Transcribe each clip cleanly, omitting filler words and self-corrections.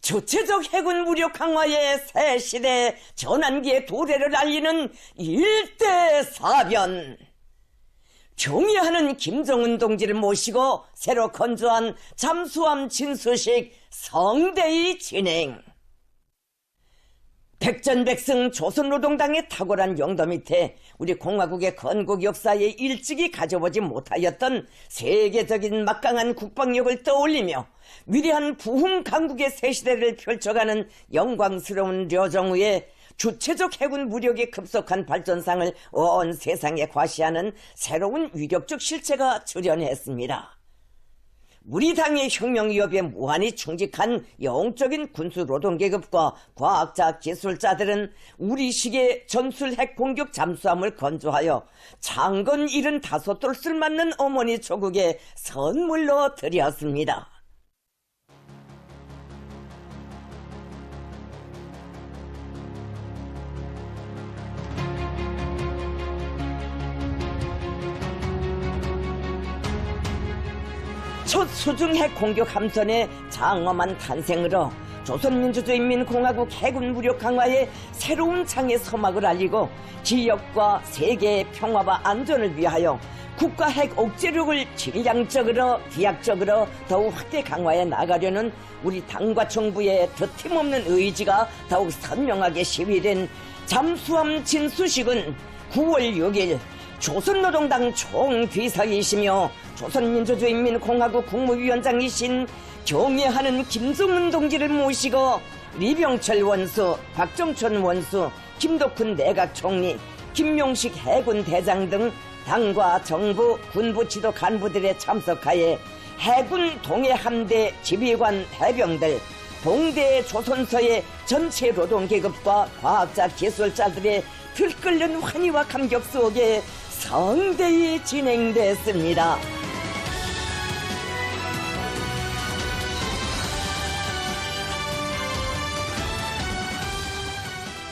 주체적 해군 무력 강화의 새 시대 전환기의 도래를 알리는 일대사변. 경의하는 김정은 동지를 모시고 새로 건조한 잠수함 진수식 성대히 진행. 백전백승 조선노동당의 탁월한 용도 밑에 우리 공화국의 건국 역사에 일찍이 가져보지 못하였던 세계적인 막강한 국방력을 떠올리며 위대한 부흥 강국의 새 시대를 펼쳐가는 영광스러운 려정우의 주체적 해군 무력의 급속한 발전상을 온 세상에 과시하는 새로운 위력적 실체가 출현했습니다. 우리 당의 혁명 위협에 무한히 충직한 영적인 군수 노동계급과 과학자 기술자들은 우리식의 전술 핵공격 잠수함을 건조하여 창건 75돌을 맞는 어머니 조국에 선물로 드렸습니다. 첫 수중핵 공격 함선의 장엄한 탄생으로 조선민주주의인민공화국 해군 무력 강화의 새로운 장의 서막을 알리고 지역과 세계의 평화와 안전을 위하여 국가 핵 억제력을 질량적으로 기약적으로 더욱 확대 강화해 나가려는 우리 당과 정부의 드팀없는 의지가 더욱 선명하게 시위된 잠수함 진수식은 9월 6일 조선노동당 총비서이시며 조선민주주의인민공화국 국무위원장이신 경애하는 김정은 동지를 모시고 리병철 원수, 박정천 원수, 김덕훈 내각총리, 김용식 해군대장 등 당과 정부, 군부 지도 간부들의 참석하에 해군 동해함대 지휘관 해병들, 동대 조선서의 전체 노동계급과 과학자 기술자들의 들끓는 환희와 감격 속에 성대히 진행됐습니다.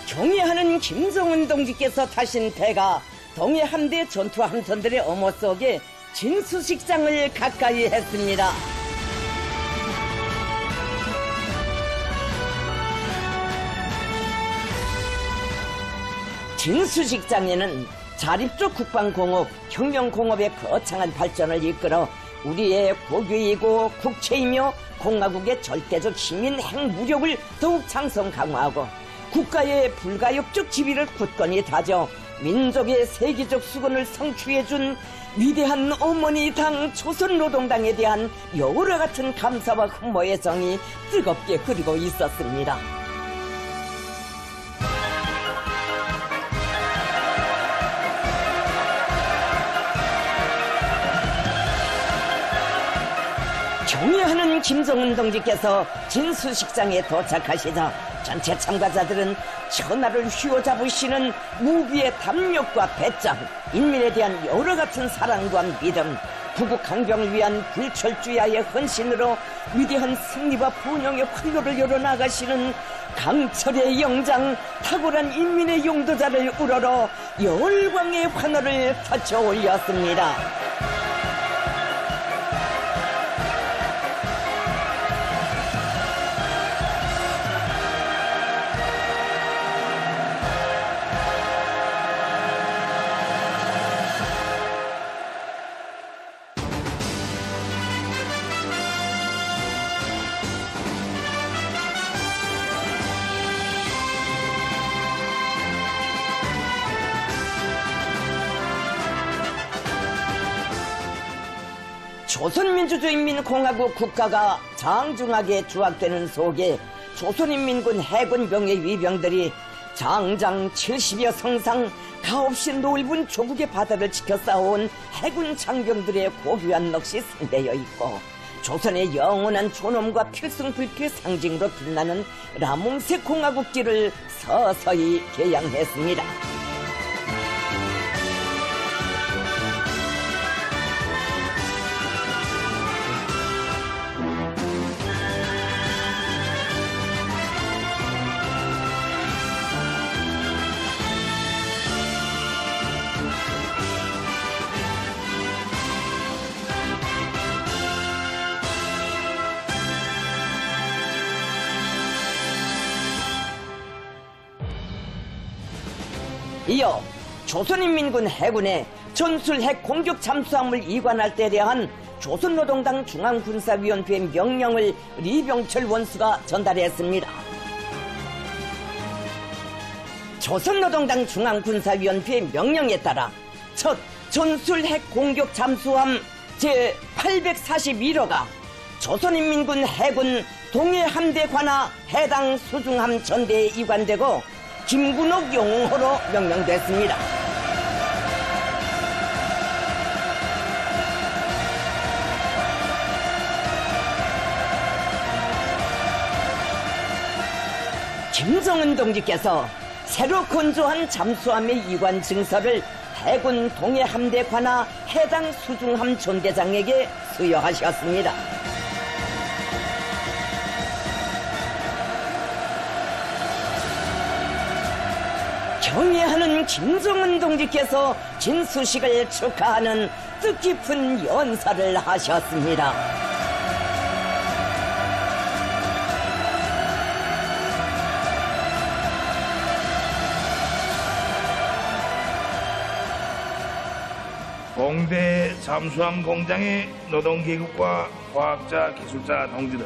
경의하는 김정은 동지께서 타신 배가 동해함대 전투함선들의 어머 속에 진수식장을 가까이 했습니다. 진수식장에는 자립적 국방공업, 혁명공업의 거창한 발전을 이끌어 우리의 국위이고 국채이며 공화국의 절대적 힘인 핵무력을 더욱 장성 강화하고 국가의 불가역적 지위를 굳건히 다져 민족의 세계적 수건을 성취해준 위대한 어머니 당 조선노동당에 대한 여우와 같은 감사와 흠모의 정이 뜨겁게 흐르고 있었습니다. 경의하는 김정은 동지께서 진수식장에 도착하시자 전체 참가자들은 천하를 휘어잡으시는 무비의 담력과 배짱, 인민에 대한 여러 같은 사랑과 믿음, 구국 강병을 위한 불철주야의 헌신으로 위대한 승리와 번영의 활로를 열어나가시는 강철의 영장, 탁월한 인민의 용도자를 우러러 열광의 환호를 터쳐 올렸습니다. 조선민주주의인민공화국 국가가 장중하게 주악되는 속에 조선인민군 해군병의 위병들이 장장 70여 성상 가없이 넓은 조국의 바다를 지켜 싸워온 해군 장병들의 고귀한 넋이 상대여 있고 조선의 영원한 존엄과 필승불피의 상징으로 빛나는 라몽색 공화국기를 서서히 개양했습니다. 이어 조선인민군 해군의 전술핵 공격 잠수함을 이관할 때 대한 조선노동당 중앙군사위원회 명령을 리병철 원수가 전달했습니다. 조선노동당 중앙군사위원회 명령에 따라 첫 전술핵 공격 잠수함 제841호가 조선인민군 해군 동해함대 관하 해당 수중함 전대에 이관되고 김군옥 영호로 명명됐습니다. 김정은 동지께서 새로 건조한 잠수함의 이관 증서를 해군 동해함대 관하 해당 수중함 존대장에게 수여하셨습니다. 경애하는 김정은 동지께서 진수식을 축하하는 뜻깊은 연사를 하셨습니다. 공대 잠수함 공장의 노동계급과 과학자, 기술자 동지들,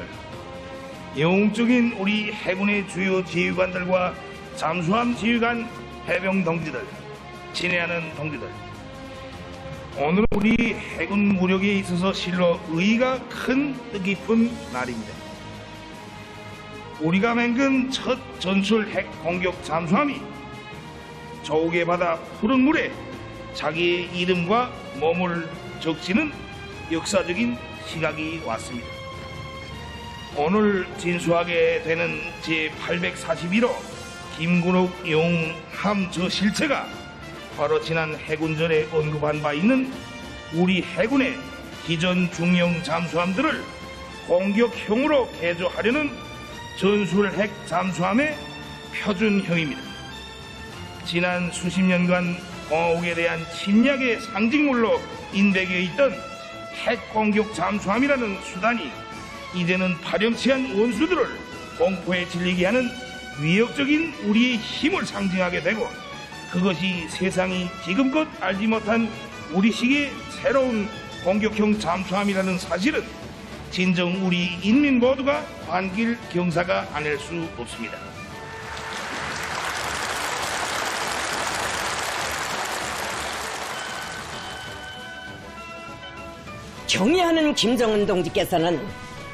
영웅적인 우리 해군의 주요 지휘관들과 잠수함 지휘관 해병 동지들, 친애하는 동지들, 오늘은 우리 해군 무력에 있어서 실로 의의가 큰 뜻깊은 날입니다. 우리가 맹근 첫 전술 핵 공격 잠수함이 조국의 바다 푸른 물에 자기의 이름과 몸을 적시는 역사적인 시각이 왔습니다. 오늘 진수하게 되는 제841호 김군옥 영함 저 실체가 바로 지난 해군전에 언급한 바 있는 우리 해군의 기존 중형 잠수함들을 공격형으로 개조하려는 전술핵 잠수함의 표준형입니다. 지난 수십 년간 공화국에 대한 침략의 상징물로 인백해 있던 핵공격 잠수함이라는 수단이 이제는 파렴치한 원수들을 공포에 질리게 하는 위협적인 우리의 힘을 상징하게 되고, 그것이 세상이 지금껏 알지 못한 우리식의 새로운 공격형 잠수함이라는 사실은 진정 우리 인민 모두가 반길 경사가 아닐 수 없습니다. 경애하는 김정은 동지께서는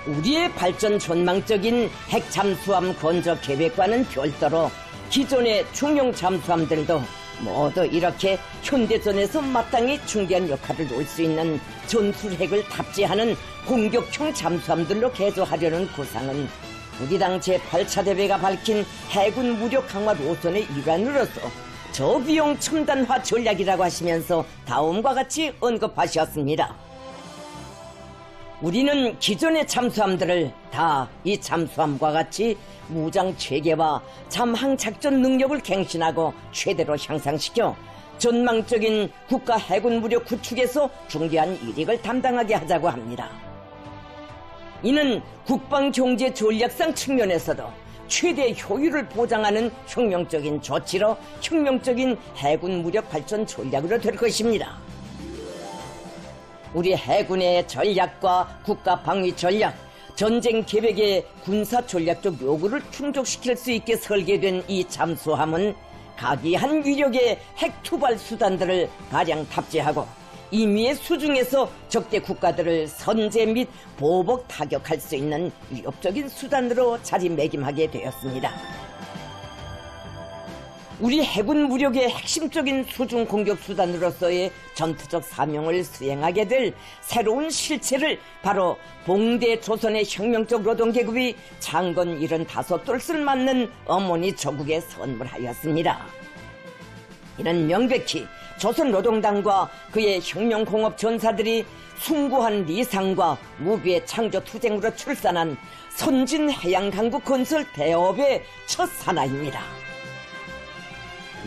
우리의 발전 전망적인 핵 잠수함 건조 계획과는 별도로 기존의 중형 잠수함들도 모두 이렇게 현대전에서 마땅히 중대한 역할을 놓을 수 있는 전술핵을 탑재하는 공격형 잠수함들로 개조하려는 구상은 우리 당 제8차 대회가 밝힌 해군 무력 강화 노선의 일환으로서 저비용 첨단화 전략이라고 하시면서 다음과 같이 언급하셨습니다. 우리는 기존의 잠수함들을 다 이 잠수함과 같이 무장 체계와 잠항 작전 능력을 갱신하고 최대로 향상시켜 전망적인 국가 해군 무력 구축에서 중대한 이익을 담당하게 하자고 합니다. 이는 국방 경제 전략상 측면에서도 최대 효율을 보장하는 혁명적인 조치로 혁명적인 해군 무력 발전 전략으로 될 것입니다. 우리 해군의 전략과 국가 방위 전략, 전쟁 계획의 군사 전략적 요구를 충족시킬 수 있게 설계된 이 잠수함은 각이한 위력의 핵 투발 수단들을 가량 탑재하고 임의의 수중에서 적대 국가들을 선제 및 보복 타격할 수 있는 위협적인 수단으로 자리매김하게 되었습니다. 우리 해군 무력의 핵심적인 수중 공격 수단으로서의 전투적 사명을 수행하게 될 새로운 실체를 바로 봉대 조선의 혁명적 노동계급이 창건 75돌을 맞는 어머니 조국에 선물하였습니다. 이는 명백히 조선노동당과 그의 혁명공업 전사들이 숭고한 리상과 무비의 창조 투쟁으로 출산한 선진 해양강국 건설 대업의 첫 산하입니다.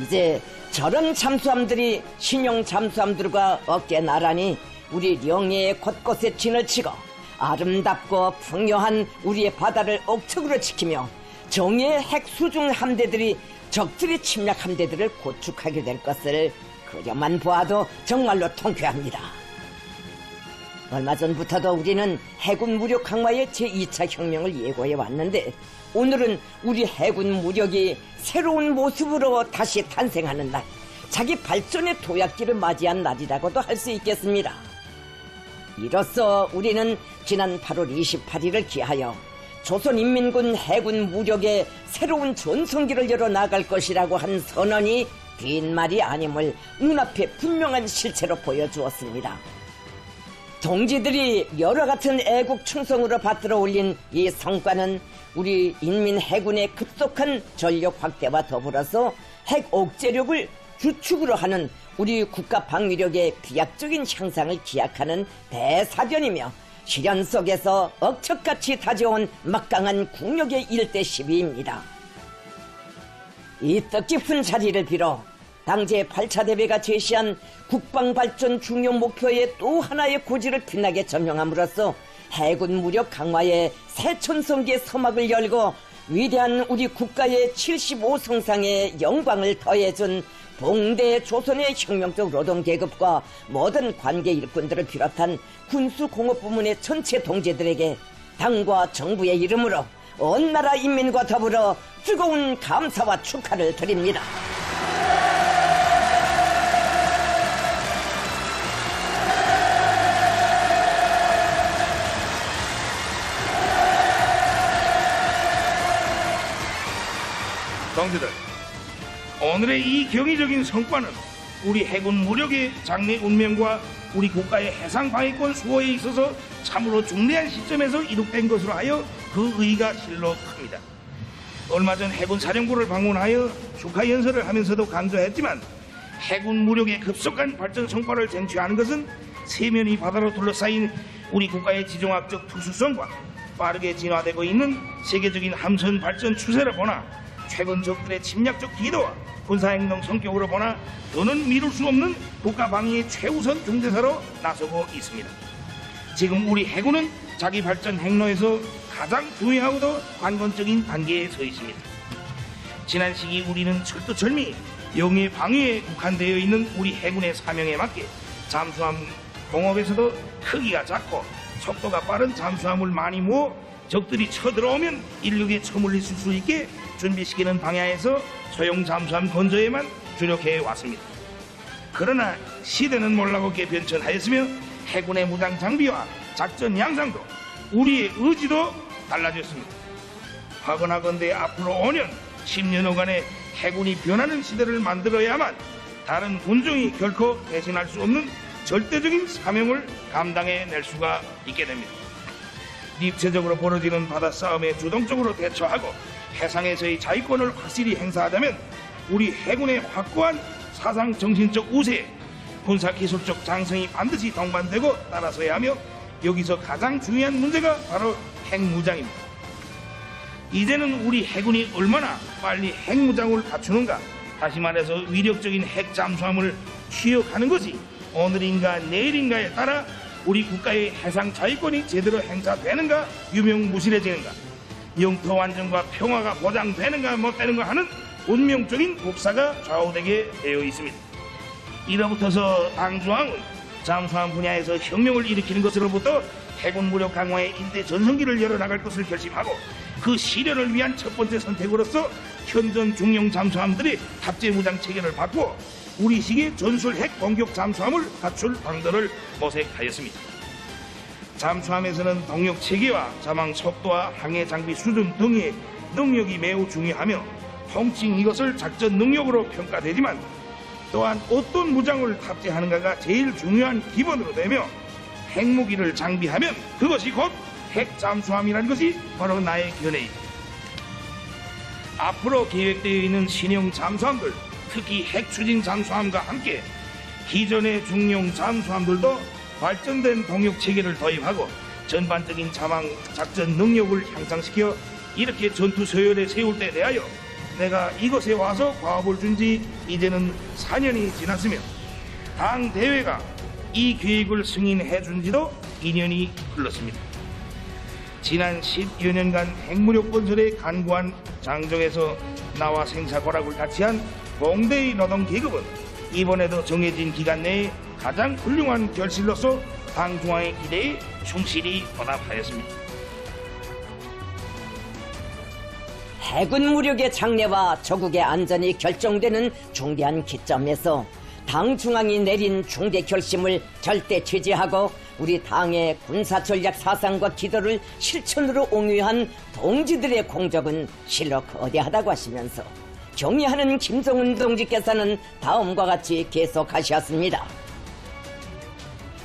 이제 저런 잠수함들이 신형 잠수함들과 어깨 나란히 우리 영해의 곳곳에 진을 치고 아름답고 풍요한 우리의 바다를 억측으로 지키며 정예의 핵수중 함대들이 적들이 침략 함대들을 고축하게 될 것을 그려만 보아도 정말로 통쾌합니다. 얼마 전부터도 우리는 해군 무력 강화의 제2차 혁명을 예고해 왔는데 오늘은 우리 해군 무력이 새로운 모습으로 다시 탄생하는 날, 자기 발전의 도약기를 맞이한 날이라고도 할 수 있겠습니다. 이로써 우리는 지난 8월 28일을 기하여 조선인민군 해군 무력의 새로운 전성기를 열어 나갈 것이라고 한 선언이 빈말이 아님을 눈앞에 분명한 실체로 보여주었습니다. 동지들이 여러 같은 애국 충성으로 받들어 올린 이 성과는 우리 인민 해군의 급속한 전력 확대와 더불어서 핵 억제력을 주축으로 하는 우리 국가 방위력의 비약적인 향상을 기약하는 대사견이며 실현 속에서 억척같이 다져온 막강한 국력의 일대 시비입니다. 이 뜻깊은 자리를 빌어 당제 8차 대회가 제시한 국방발전 중요 목표의 또 하나의 고지를 빛나게 점령함으로써 해군 무력 강화의 새 천성기의 서막을 열고 위대한 우리 국가의 75성상의 영광을 더해준 봉대 조선의 혁명적 노동계급과 모든 관계 일꾼들을 비롯한 군수공업부문의 전체 동지들에게 당과 정부의 이름으로 온 나라 인민과 더불어 뜨거운 감사와 축하를 드립니다. 동지들, 오늘의 이 경이적인 성과는 우리 해군 무력의 장래 운명과 우리 국가의 해상 방위권 수호에 있어서 참으로 중대한 시점에서 이룩된 것으로 하여 그 의의가 실로 큽니다. 얼마 전 해군 사령부를 방문하여 축하 연설을 하면서도 강조했지만 해군 무력의 급속한 발전 성과를 쟁취하는 것은 세면이 바다로 둘러싸인 우리 국가의 지정학적 특수성과 빠르게 진화되고 있는 세계적인 함선 발전 추세를 보나 최근 적들의 침략적 기도와 군사행동 성격으로 보나 더는 미룰 수 없는 국가 방위의 최우선 중대사로 나서고 있습니다. 지금 우리 해군은 자기 발전 행로에서 가장 중요하고도 관건적인 단계에 서 있습니다. 지난 시기 우리는 철두철미 영해 방위에 국한되어 있는 우리 해군의 사명에 맞게 잠수함 공업에서도 크기가 작고 속도가 빠른 잠수함을 많이 모아 적들이 쳐들어오면 인력에 처물릴 수 있게 준비시키는 방향에서 소형 잠수함 건조에만 주력해 왔습니다. 그러나 시대는 몰라보게 변천하였으며 해군의 무장 장비와 작전 양상도 우리의 의지도 달라졌습니다. 하거나건대 앞으로 5년, 10년여간의 해군이 변하는 시대를 만들어야만 다른 군종이 결코 대신할 수 없는 절대적인 사명을 감당해낼 수가 있게 됩니다. 입체적으로 벌어지는 바다싸움에 주동적으로 대처하고 해상에서의 자위권을 확실히 행사하자면 우리 해군의 확고한 사상 정신적 우세에 군사기술적 장성이 반드시 동반되고 따라서야 하며 여기서 가장 중요한 문제가 바로 핵무장입니다. 이제는 우리 해군이 얼마나 빨리 핵무장을 갖추는가, 다시 말해서 위력적인 핵잠수함을 취역하는 것이 오늘인가 내일인가에 따라 우리 국가의 해상 자위권이 제대로 행사되는가 유명무실해지는가, 영토 완전과 평화가 보장되는가 못 되는가 하는 운명적인 국사가 좌우되게 되어 있습니다. 이로부터서 당중앙은 잠수함 분야에서 혁명을 일으키는 것으로부터 해군 무력 강화의 일대 전성기를 열어나갈 것을 결심하고 그 실현을 위한 첫 번째 선택으로서 현존 중형 잠수함들의 탑재 무장 체계를 바꾸어 우리식의 전술 핵 공격 잠수함을 갖출 방도를 모색하였습니다. 잠수함에서는 동력 체계와 자망 속도와 항해 장비 수준 등의 능력이 매우 중요하며 통칭 이것을 작전 능력으로 평가되지만 또한 어떤 무장을 탑재하는가가 제일 중요한 기본으로 되며 핵무기를 장비하면 그것이 곧 핵잠수함이라는 것이 바로 나의 견해입니다. 앞으로 계획되어 있는 신형 잠수함들, 특히 핵추진 잠수함과 함께 기존의 중형 잠수함들도 발전된 동력 체계를 도입하고 전반적인 자망 작전 능력을 향상시켜 이렇게 전투 서열에 세울 때 대하여 내가 이곳에 와서 과업을 준 지 이제는 4년이 지났으며 당 대회가 이 계획을 승인해 준 지도 2년이 흘렀습니다. 지난 10여 년간 핵무력 건설에 간구한 장정에서 나와 생사 고락을 같이 한 공대의 노동 계급은 이번에도 정해진 기간 내에 가장 훌륭한 결실로서 당 중앙의 기대에 충실히 보답하였습니다. 해군 무력의 장래와 조국의 안전이 결정되는 중대한 기점에서 당 중앙이 내린 중대 결심을 절대 취지하고 우리 당의 군사전략 사상과 기도를 실천으로 옹유한 동지들의 공적은 실로 거대하다고 하시면서 경의하는 김정은 동지께서는 다음과 같이 계속하셨습니다.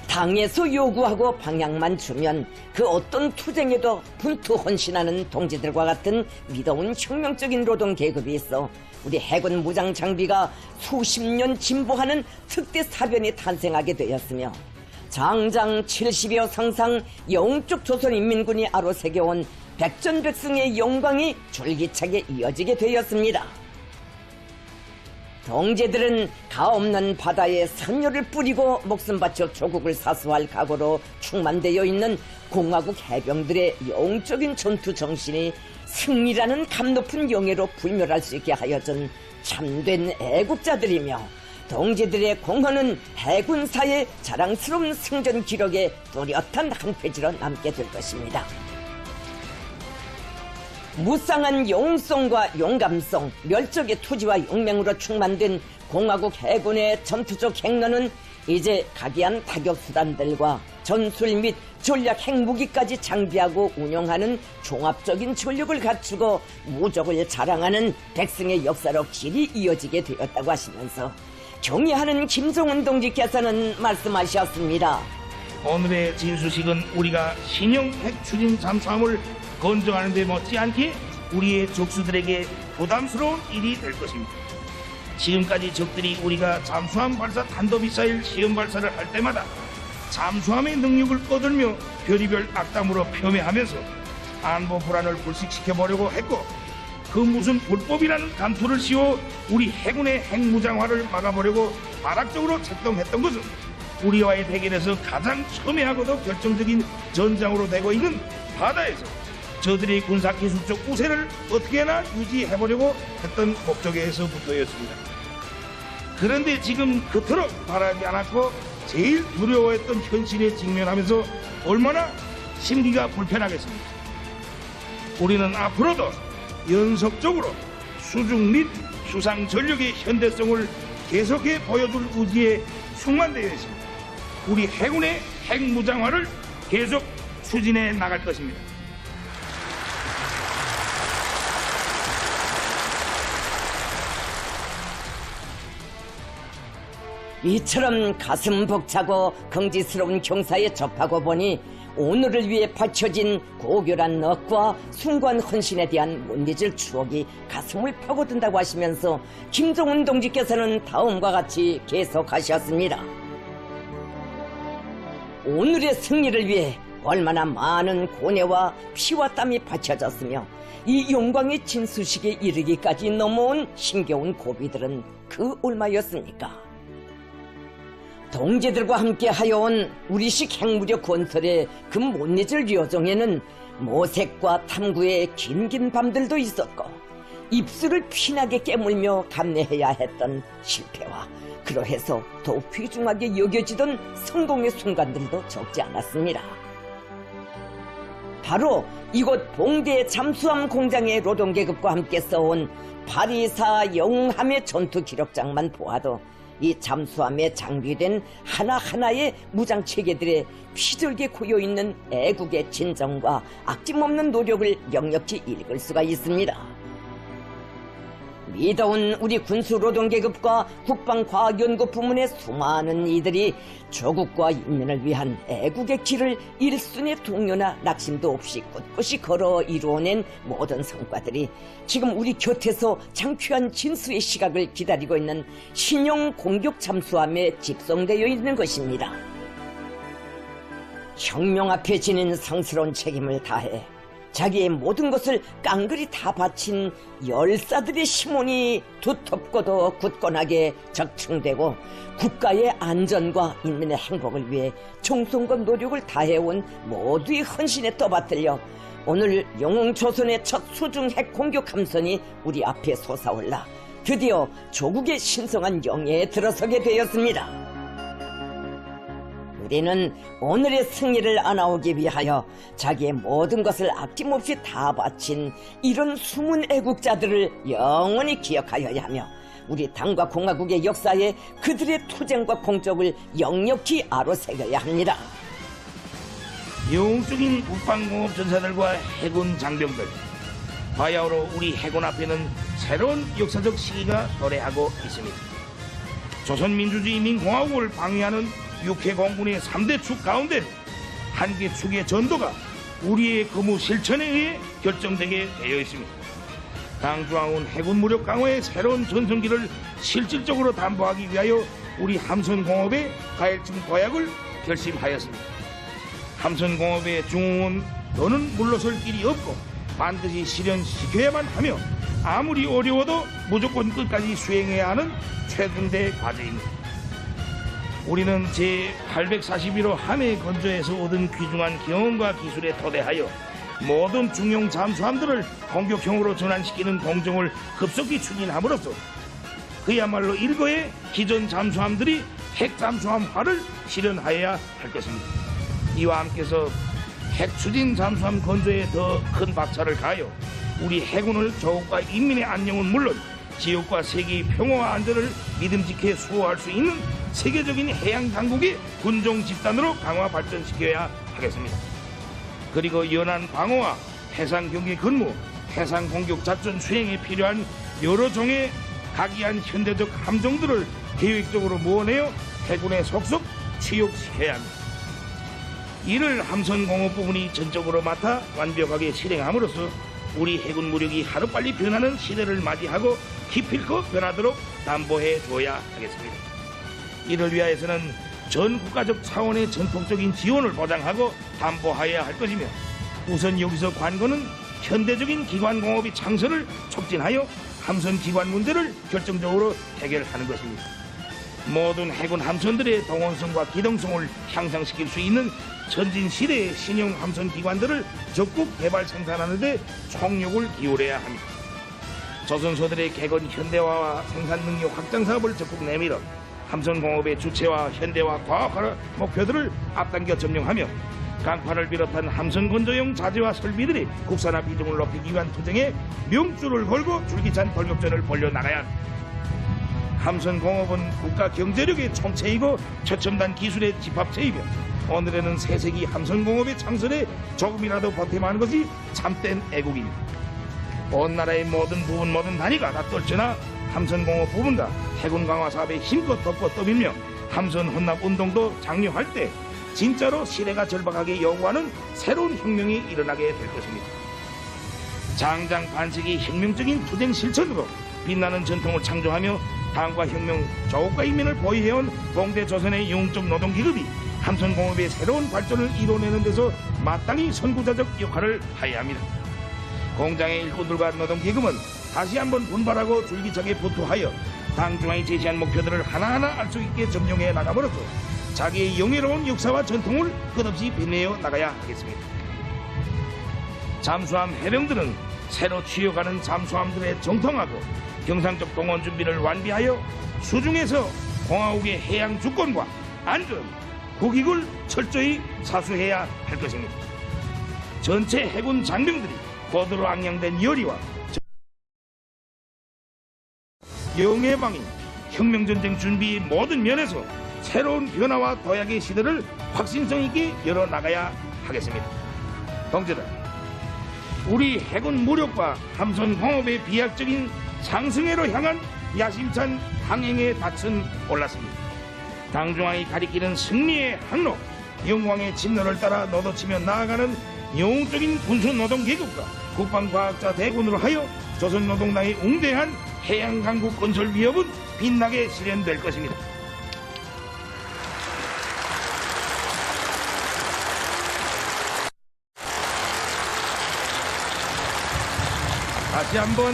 당에서 요구하고 방향만 주면 그 어떤 투쟁에도 분투 헌신하는 동지들과 같은 믿어온 혁명적인 노동 계급이 있어 우리 해군 무장 장비가 수십 년 진보하는 특대 사변이 탄생하게 되었으며 장장 70여 상상 영적 조선인민군이 아로새겨온 백전백승의 영광이 줄기차게 이어지게 되었습니다. 동지들은 가없는 바다에 산료를 뿌리고 목숨 바쳐 조국을 사수할 각오로 충만되어 있는 공화국 해병들의 영적인 전투 정신이 승리라는 감높은 영예로 불멸할 수 있게 하여준 참된 애국자들이며 동지들의 공헌은 해군사의 자랑스러운 승전 기록에 뚜렷한 한 페이지로 남게 될 것입니다. 무쌍한 영웅성과 용감성, 멸족의 투지와 용맹으로 충만된 공화국 해군의 전투적 행로는 이제 각이한 타격수단들과 전술 및 전략 핵무기까지 장비하고 운영하는 종합적인 전력을 갖추고 무적을 자랑하는 백승의 역사로 길이 이어지게 되었다고 하시면서 경의하는 김정은 동지께서는 말씀하셨습니다. 오늘의 진수식은 우리가 신형 핵추진 잠수함을 건조하는 데 못지않게 우리의 적수들에게 부담스러운 일이 될 것입니다. 지금까지 적들이 우리가 잠수함 발사 탄도미사일 시험 발사를 할 때마다 잠수함의 능력을 꺼들며 별의별 악담으로 폄훼하면서 안보 불안을 불식시켜보려고 했고 그 무슨 불법이라는 감투를 씌워 우리 해군의 핵무장화를 막아보려고 발악적으로 책동했던 것은 우리와의 대결에서 가장 첨예하고도 결정적인 전장으로 되고 있는 바다에서 저들의 군사기술적 우세를 어떻게나 유지해보려고 했던 목적에서부터였습니다. 그런데 지금 그토록 바라지 않았고 제일 두려워했던 현실에 직면하면서 얼마나 심기가 불편하겠습니까? 우리는 앞으로도 연속적으로 수중 및 수상 전력의 현대성을 계속해 보여줄 의지에 충만되어 있습니다. 우리 해군의 핵무장화를 계속 추진해 나갈 것입니다. 이처럼 가슴 벅차고 긍지스러운 경사에 접하고 보니 오늘을 위해 바쳐진 고결한 넋과 숭고한 헌신에 대한 못 잊을 추억이 가슴을 파고든다고 하시면서 김정은 동지께서는 다음과 같이 계속하셨습니다. 오늘의 승리를 위해 얼마나 많은 고뇌와 피와 땀이 바쳐졌으며 이 영광의 진수식에 이르기까지 넘어온 힘겨운 고비들은 그 얼마였습니까? 동지들과 함께 하여온 우리식 핵무력 건설의 그 못 잊을 여정에는 모색과 탐구의 긴긴 밤들도 있었고 입술을 피나게 깨물며 감내해야 했던 실패와 그러해서 더욱 귀중하게 여겨지던 성공의 순간들도 적지 않았습니다. 바로 이곳 봉대 잠수함 공장의 노동계급과 함께 써온 파리사 영웅함의 전투 기록장만 보아도 이 잠수함에 장비된 하나하나의 무장체계들의 피절게 고여있는 애국의 진정과 아낌없는 노력을 역력히 읽을 수가 있습니다. 믿어온 우리 군수노동계급과 국방과학연구 부문의 수많은 이들이 조국과 인민을 위한 애국의 길을 일순의 동요나 낙심도 없이 꿋꿋이 걸어 이루어낸 모든 성과들이 지금 우리 곁에서 장쾌한 진수의 시각을 기다리고 있는 신형 공격 잠수함에 집성되어 있는 것입니다. 혁명 앞에 지닌 성스러운 책임을 다해 자기의 모든 것을 깡그리 다 바친 열사들의 심원이 두텁고도 굳건하게 적층되고 국가의 안전과 인민의 행복을 위해 정성과 노력을 다해온 모두의 헌신에 떠받들려 오늘 영웅조선의 첫 수중 핵 공격 함선이 우리 앞에 솟아올라 드디어 조국의 신성한 영예에 들어서게 되었습니다. 우리는 오늘의 승리를 안아오기 위하여 자기의 모든 것을 아낌없이 다 바친 이런 숨은 애국자들을 영원히 기억하여야 하며 우리 당과 공화국의 역사에 그들의 투쟁과 공적을 역력히 아로새겨야 합니다. 영웅적인 국방공업 전사들과 해군 장병들, 바야흐로 우리 해군 앞에는 새로운 역사적 시기가 도래하고 있습니다. 조선민주주의인민공화국을 방위하는 육해공군의 3대 축 가운데 한 개 축의 전도가 우리의 근무 실천에 의해 결정되게 되어 있습니다. 당 중앙은 해군 무력 강화의 새로운 전성기를 실질적으로 담보하기 위하여 우리 함선공업의 가열층 도약을 결심하였습니다. 함선공업의 중흥은 더는 물러설 길이 없고 반드시 실현시켜야만 하며 아무리 어려워도 무조건 끝까지 수행해야 하는 최근대 과제입니다. 우리는 제841호 함해 건조에서 얻은 귀중한 경험과 기술에 토대하여 모든 중용 잠수함들을 공격형으로 전환시키는 공정을 급속히 추진함으로써 그야말로 일거의 기존 잠수함들이 핵잠수함화를 실현하여야 할 것입니다. 이와 함께서 핵추진 잠수함 건조에 더 큰 박차를 가하여 우리 해군을 조국과 인민의 안녕은 물론 지역과 세계의 평화와 안전을 믿음직해 수호할 수 있는 세계적인 해양 강국의 군종 집단으로 강화 발전시켜야 하겠습니다. 그리고 연안 방어와 해상 경계 근무, 해상 공격 작전 수행에 필요한 여러 종의 각이한 현대적 함정들을 계획적으로 모아내어 해군에 속속 취역시켜야 합니다. 이를 함선공업 부분이 전적으로 맡아 완벽하게 실행함으로써 우리 해군 무력이 하루빨리 변하는 시대를 맞이하고 기필코 변하도록 담보해 줘야 하겠습니다. 이를 위하여서는 전 국가적 차원의 전폭적인 지원을 보장하고 담보하여야 할 것이며 우선 여기서 관건은 현대적인 기관공업의 창설을 촉진하여 함선 기관 문제를 결정적으로 해결하는 것입니다. 모든 해군 함선들의 동원성과 기동성을 향상시킬 수 있는 전진시대의 신형 함선 기관들을 적극 개발 생산하는 데 총력을 기울여야 합니다. 조선소들의 개건 현대화와 생산 능력 확장 사업을 적극 내밀어 함선공업의 주체와 현대화 과학화 목표들을 앞당겨 점령하며 강판을 비롯한 함선 건조용 자재와 설비들이 국산화 비중을 높이기 위한 투쟁에 명줄을 걸고 줄기찬 돌격전을 벌여나가야 합니다. 함선공업은 국가 경제력의 총체이고 최첨단 기술의 집합체이며 오늘에는 새세기 함선공업의 창설에 조금이라도 보탬하는 것이 참된 애국입니다. 온 나라의 모든 부분 모든 단위가 다 떨쳐나 함선공업 부분과 해군 강화 사업에 힘껏 돕고 떠밀며 함선 혼납 운동도 장려할 때 진짜로 시대가 절박하게 요구하는 새로운 혁명이 일어나게 될 것입니다. 장장 반세기 혁명적인 투쟁 실천으로 빛나는 전통을 창조하며 당과 혁명, 조국과 인민을 보위해온 공대 조선의 영웅적 노동기급이 함선공업의 새로운 발전을 이뤄내는 데서 마땅히 선구자적 역할을 하여야 합니다. 공장의 일꾼들과 노동기금은 다시 한번 분발하고 줄기차게 부투하여 당 중앙이 제시한 목표들을 하나하나 알 수 있게 점령해 나가버려서 자기의 영예로운 역사와 전통을 끝없이 빛내어 나가야 하겠습니다. 잠수함 해병들은 새로 취역하는 잠수함들에 정통하고 경상적 동원 준비를 완비하여 수중에서 공화국의 해양 주권과 안전, 국익을 철저히 사수해야 할 것입니다. 전체 해군 장병들이 고도로 악량된 열의와 영해방위, 혁명전쟁 준비의 모든 면에서 새로운 변화와 도약의 시대를 확신성 있게 열어나가야 하겠습니다. 동지들, 우리 해군 무력과 함선공업의 비약적인 상승회로 향한 야심찬 항행의 닻은 올랐습니다. 당중앙이 가리키는 승리의 항로, 영광의 진로를 따라 너도치며 나아가는 영웅적인 군수노동계급과 국방과학자 대군으로 하여 조선노동당의 웅대한 해양강국 건설 위협은 빛나게 실현될 것입니다. 다시 한번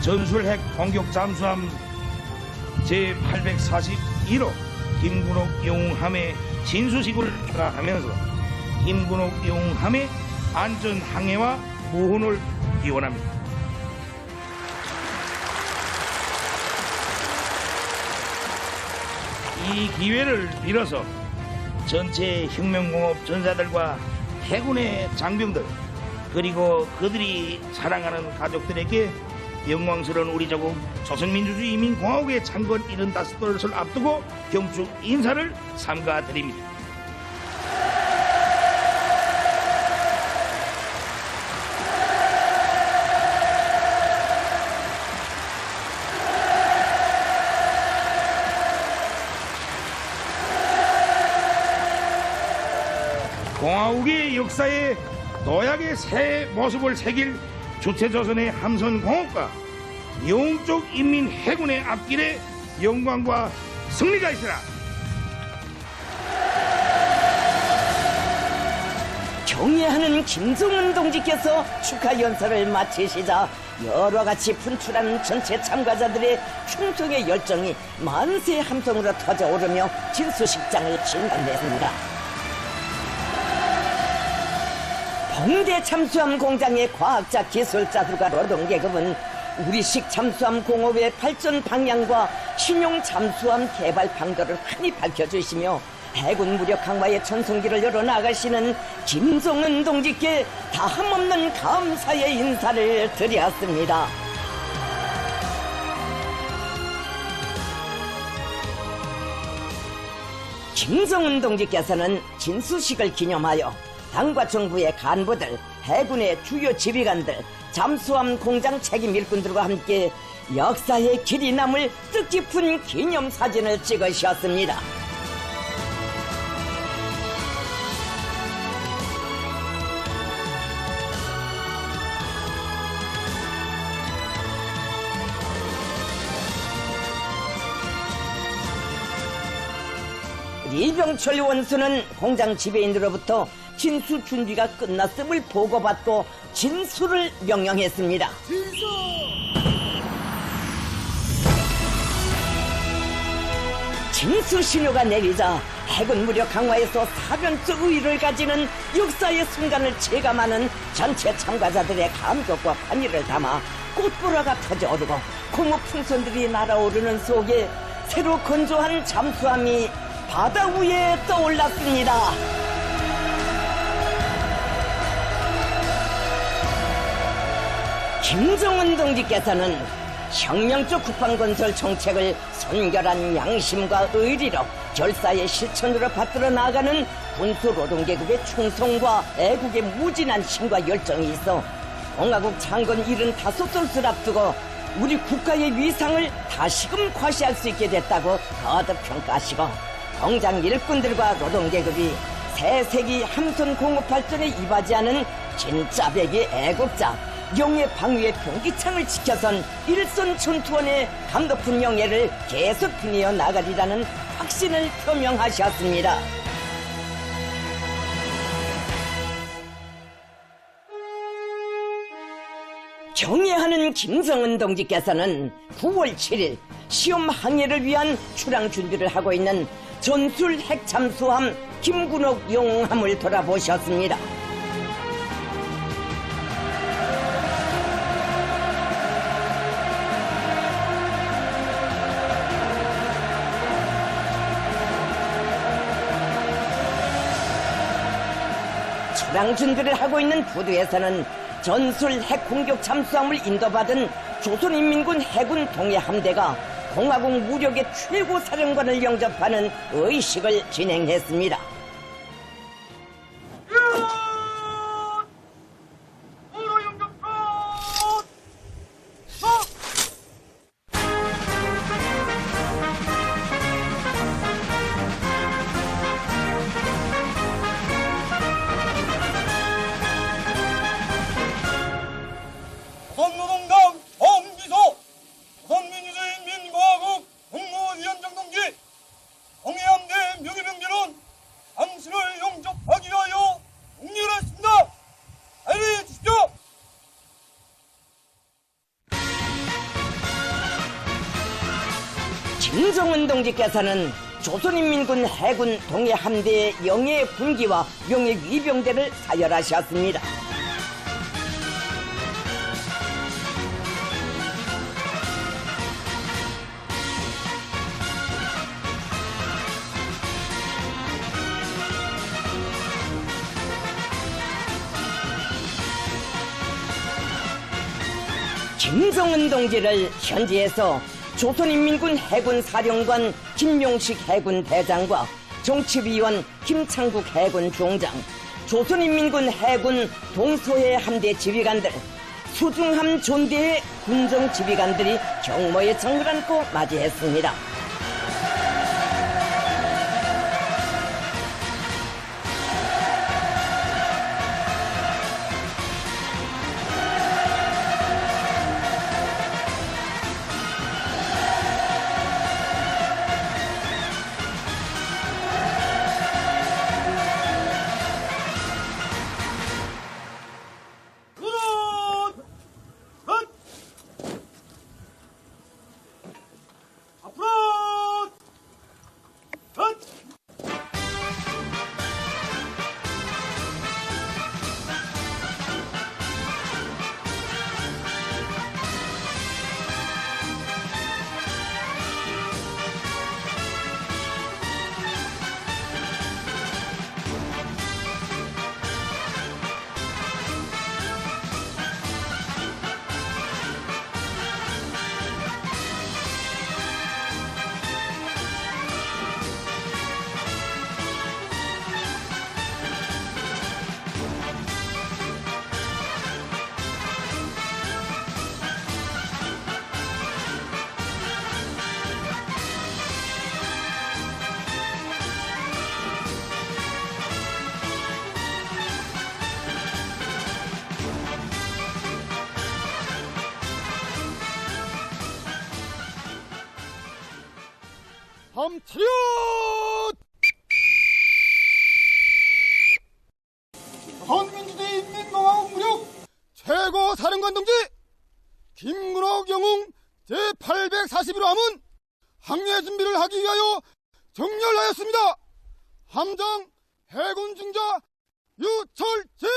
전술핵 공격 잠수함 제841호 김군옥 영웅함의 진수식을 축하하면서 김군옥 영웅함의 안전 항해와 보훈을 기원합니다. 이 기회를 빌어서 전체 혁명공업 전사들과 해군의 장병들 그리고 그들이 사랑하는 가족들에게 영광스러운 우리 조국 조선민주주의인민공화국의 창건 75돌을 앞두고 경축 인사를 삼가드립니다. 공화국의 역사에 도약의 새 모습을 새길 주체조선의 함선공업과 영적 인민 해군의 앞길에 영광과 승리가 있으라. 경애하는 김정은 동지께서 축하 연설을 마치시자 여러가지 분출하는 전체 참가자들의 충성의 열정이 만세 함성으로 터져오르며 진수식장을 진단했습니다. 봉대 잠수함 공장의 과학자 기술자들과 노동계급은 우리식 잠수함 공업의 발전 방향과 신용 잠수함 개발 방도를 흔히 밝혀주시며 해군 무력 강화의 전성기를 열어나가시는 김정은 동지께 다함없는 감사의 인사를 드렸습니다. 김정은 동지께서는 진수식을 기념하여 당과 정부의 간부들, 해군의 주요 지휘관들, 잠수함 공장 책임 일꾼들과 함께 역사의 길이 남을 뜻깊은 기념사진을 찍으셨습니다. 이병철 원수는 공장 지배인으로부터 진수 준비가 끝났음을 보고받고 진수를 명령했습니다. 진수 신호가 내리자 해군 무력 강화에서 사변적 의의를 가지는 역사의 순간을 체감하는 전체 참가자들의 감격과 환희를 담아 꽃보라가 터져오르고 고무풍선들이 날아오르는 속에 새로 건조한 잠수함이 바다 위에 떠올랐습니다. 김정은 동지께서는 혁명적 국방건설 정책을 선결한 양심과 의리로 결사의 실천으로 받들어 나가는 군수노동계급의 충성과 애국의 무진한 힘과 열정이 있어 공화국 창건 75돌을 앞두고 우리 국가의 위상을 다시금 과시할 수 있게 됐다고 거듭 평가하시고 공장 일꾼들과 노동계급이 새세기 함선 공업 발전에 이바지하는 진짜배기 애국자 영예 방위의 병기창을 지켜선 일선 전투원의 감높은 영예를 계속 빛내어 나가리라는 확신을 표명하셨습니다. 경애하는 김정은 동지께서는 9월 7일 시험 항해를 위한 출항 준비를 하고 있는 전술 핵잠수함 김군옥 영웅함을 돌아보셨습니다. 출항 준비를 하고 있는 부두에서는 전술 핵공격 잠수함을 인도받은 조선인민군 해군 동해함대가 공화국 무력의 최고 사령관을 영접하는 의식을 진행했습니다. 조선노동당 정비서 조선민주주의인민공화국 국무위원장 동지 동해함대 명예병대는 당신을 영접하기 위하여 독려했습니다. 알려해 주십시오. 김정은 동지께서는 조선인민군 해군 동해함대의 영예 군기와 영예 위병대를 사열하셨습니다. 김정은 동지를 현지에서 조선인민군 해군 사령관 김용식 해군 대장과 정치위원 김창국 해군 중장, 조선인민군 해군 동서해 함대 지휘관들, 수중함 존대의 군정 지휘관들이 경모의 정을 안고 맞이했습니다. 범치료! 조선민주주의 인민공화국 무력 최고 사령관 동지 김문옥 영웅 제841호 함은 항해 준비를 하기 위하여 정렬하였습니다. 함장 해군 중자 유철진!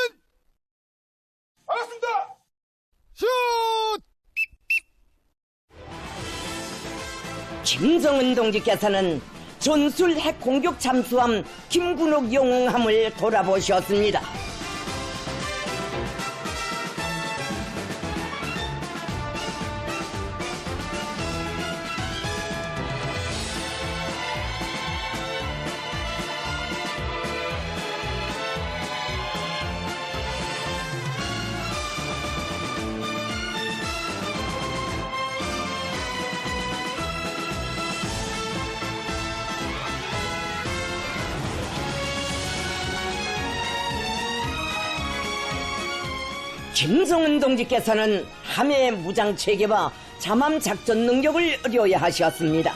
반갑습니다. 슛! 김정은 동지께서는 전술 핵 공격 잠수함 김군옥 영웅함을 돌아보셨습니다. 김정은 동지께서는 함해 무장 체계와 잠함 작전 능력을 의뢰하셨습니다.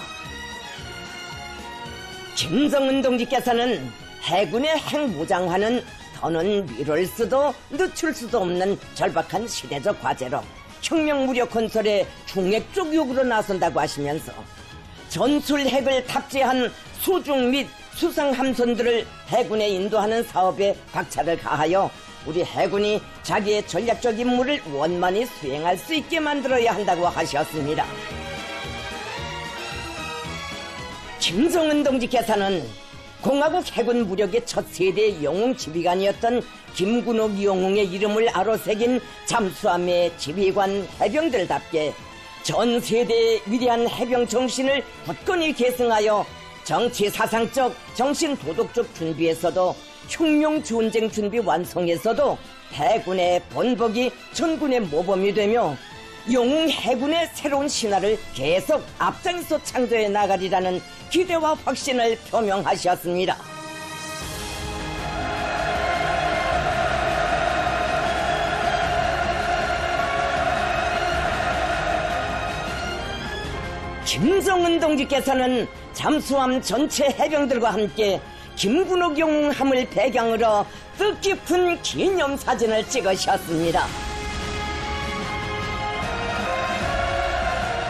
김정은 동지께서는 해군의 핵무장화는 더는 미룰 수도 늦출 수도 없는 절박한 시대적 과제로 혁명 무력 건설의 중핵적 요구로 나선다고 하시면서 전술 핵을 탑재한 수중 및 수상 함선들을 해군에 인도하는 사업에 박차를 가하여 우리 해군이 자기의 전략적 임무를 원만히 수행할 수 있게 만들어야 한다고 하셨습니다. 김정은 동지께서는 공화국 해군 무력의 첫 세대 영웅 지휘관이었던 김군옥 영웅의 이름을 아로새긴 잠수함의 지휘관 해병들답게 전 세대의 위대한 해병 정신을 굳건히 계승하여 정치 사상적, 정신 도덕적 준비에서도 혁명 전쟁 준비 완성에서도 해군의 본보기 전군의 모범이 되며 영웅 해군의 새로운 신화를 계속 앞장서 창조해 나가리라는 기대와 확신을 표명하셨습니다. 김정은 동지께서는 잠수함 전체 해병들과 함께 김군옥 영웅함을 배경으로 뜻깊은 기념사진을 찍으셨습니다.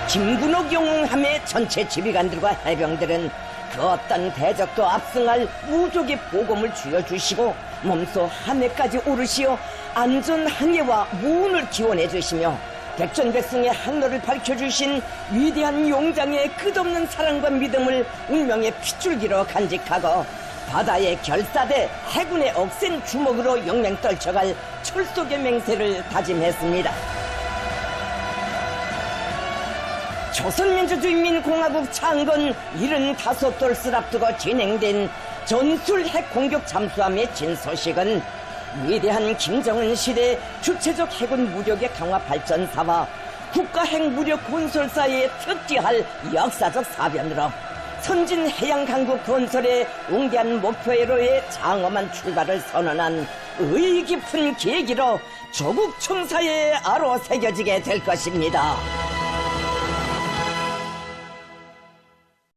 김군옥 영웅함의 전체 지휘관들과 해병들은 그 어떤 대적도 압승할 무적의 보검을 쥐어주시고 몸소 함해까지 오르시어 안전항해와 무운을 기원해 주시며 백전백승의 항로를 밝혀주신 위대한 용장의 끝없는 사랑과 믿음을 운명의 핏줄기로 간직하고 바다의 결사대 해군의 억센 주먹으로 영맹 떨쳐갈 철속의 맹세를 다짐했습니다. 조선민주주의인민공화국 창건 75돌을 앞두고 진행된 전술 핵 공격 잠수함의 진소식은 위대한 김정은 시대 주체적 해군 무력의 강화 발전사와 국가 핵무력 건설사에 특기할 역사적 사변으로 선진 해양 강국 건설의 웅대한 목표로의 장엄한 출발을 선언한 의의 깊은 계기로 조국 청사에 아로 새겨지게 될 것입니다.